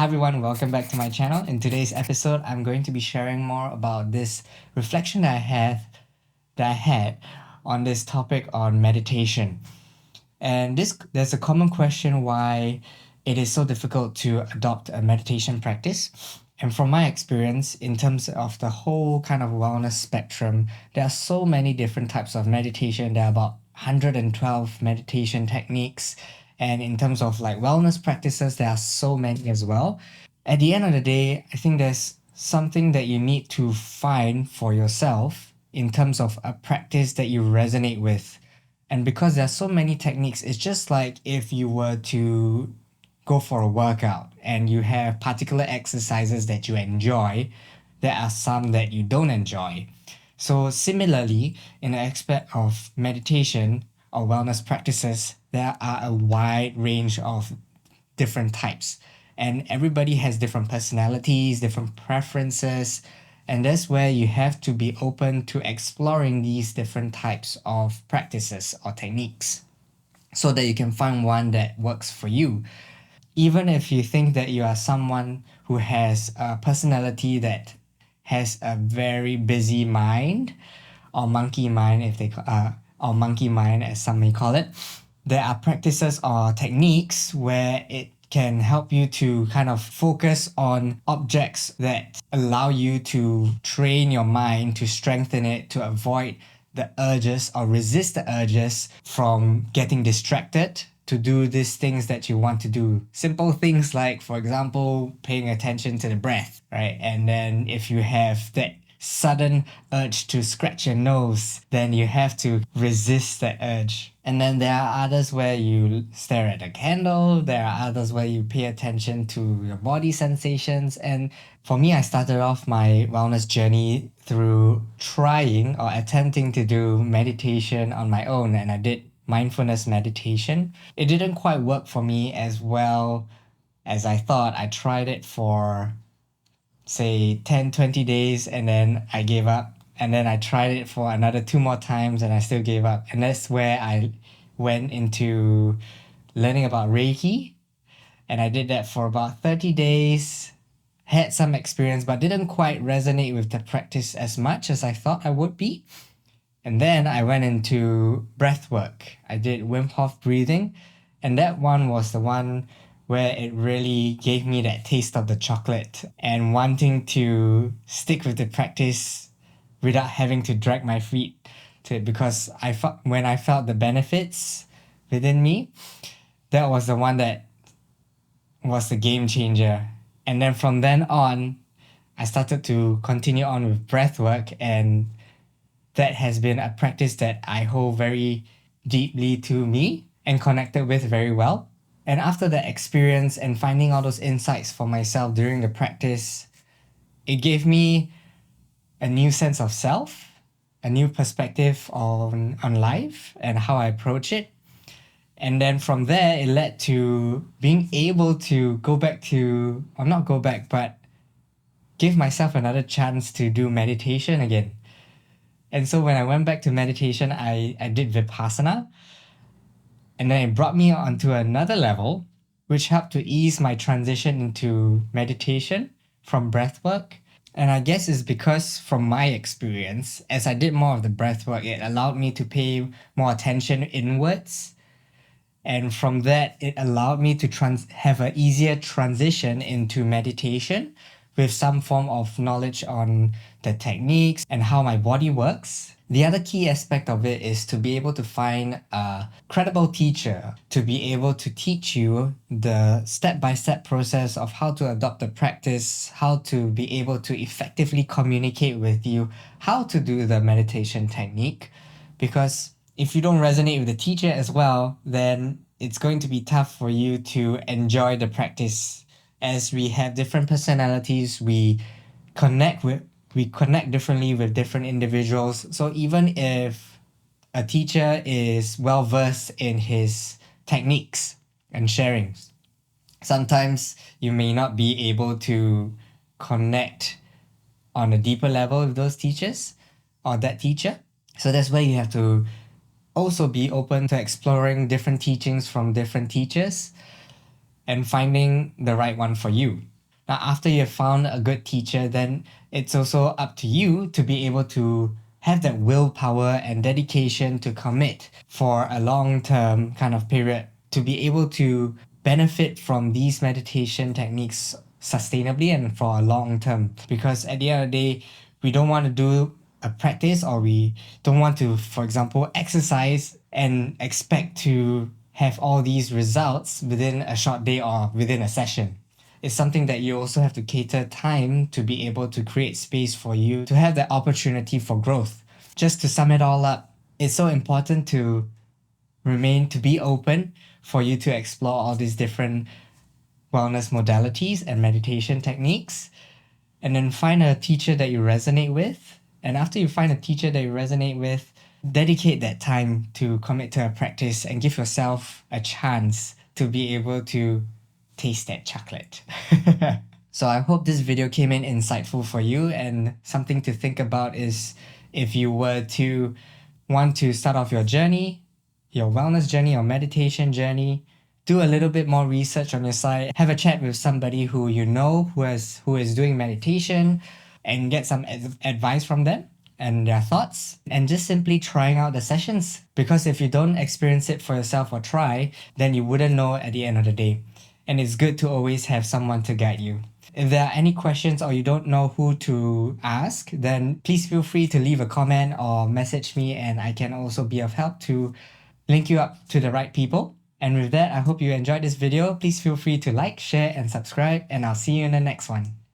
Hi everyone, welcome back to my channel. In today's episode, I'm going to be sharing more about this reflection that I had on this topic on meditation. And there's a common question why it is so difficult to adopt a meditation practice. And from my experience, in terms of the whole kind of wellness spectrum, there are so many different types of meditation. There are about 112 meditation techniques. And in terms of like wellness practices, there are so many as well. At the end of the day, I think there's something that you need to find for yourself in terms of a practice that you resonate with. And because there's so many techniques, it's just like if you were to go for a workout and you have particular exercises that you enjoy, there are some that you don't enjoy. So similarly, in the aspect of meditation or wellness practices, there are a wide range of different types. And everybody has different personalities, different preferences. And that's where you have to be open to exploring these different types of practices or techniques so that you can find one that works for you. Even if you think that you are someone who has a personality that has a very busy mind or monkey mind, or monkey mind as some may call it, there are practices or techniques where it can help you to kind of focus on objects that allow you to train your mind to strengthen it to avoid the urges or resist the urges from getting distracted to do these things that you want to do. Simple things like, for example, paying attention to the breath, right? And then if you have that sudden urge to scratch your nose, then you have to resist that urge. And then there are others where you stare at a candle, there are others where you pay attention to your body sensations. And for me, I started off my wellness journey through trying or attempting to do meditation on my own, and I did mindfulness meditation. It didn't quite work for me as well as I thought. I tried it for say 10, 20 days and then I gave up. And then I tried it for another two more times and I still gave up. And that's where I went into learning about Reiki. And I did that for about 30 days, had some experience, but didn't quite resonate with the practice as much as I thought I would be. And then I went into breath work. I did Wim Hof breathing. And that one was the one where it really gave me that taste of the chocolate and wanting to stick with the practice without having to drag my feet to it, because I felt when I felt the benefits within me, that was the one that was the game changer. And then from then on, I started to continue on with breath work, and that has been a practice that I hold very deeply to me and connected with very well. And after that experience and finding all those insights for myself during the practice, it gave me a new sense of self, a new perspective on life and how I approach it. And then from there, it led to being able to go back to, or not go back, but give myself another chance to do meditation again. And so when I went back to meditation, I did Vipassana. And then it brought me onto another level, which helped to ease my transition into meditation from breathwork. And I guess it's because from my experience, as I did more of the breathwork, it allowed me to pay more attention inwards. And from that, it allowed me to have an easier transition into meditation with some form of knowledge on the techniques and how my body works. The other key aspect of it is to be able to find a credible teacher to be able to teach you the step-by-step process of how to adopt the practice, how to be able to effectively communicate with you, how to do the meditation technique. Because if you don't resonate with the teacher as well, then it's going to be tough for you to enjoy the practice. As we have different personalities, connect with we connect differently with different individuals. So even if a teacher is well versed in his techniques and sharings, sometimes you may not be able to connect on a deeper level with those teachers or that teacher. So that's where you have to also be open to exploring different teachings from different teachers. and finding the right one for you. Now, after you've found a good teacher, then it's also up to you to be able to have that willpower and dedication to commit for a long term kind of period to be able to benefit from these meditation techniques sustainably and for a long term. Because at the end of the day, we don't want to do a practice, or we don't want to, for example, exercise and expect to have all these results within a short day or within a session. It's something that you also have to cater time to be able to create space for you to have that opportunity for growth. Just to sum it all up, it's so important to to be open for you to explore all these different wellness modalities and meditation techniques, and then find a teacher that you resonate with. And after you find a teacher that you resonate with, dedicate that time to commit to a practice and give yourself a chance to be able to taste that chocolate. So I hope this video came in insightful for you, and something to think about is if you were to want to start off your journey, your wellness journey or meditation journey, do a little bit more research on your side, have a chat with somebody who you know who is doing meditation, and get some advice from them and their thoughts, and just simply trying out the sessions. Because if you don't experience it for yourself or try, then you wouldn't know at the end of the day. And it's good to always have someone to guide you. If there are any questions or you don't know who to ask, then please feel free to leave a comment or message me, and I can also be of help to link you up to the right people. And with that, I hope you enjoyed this video. Please feel free to like, share, and subscribe, and I'll see you in the next one.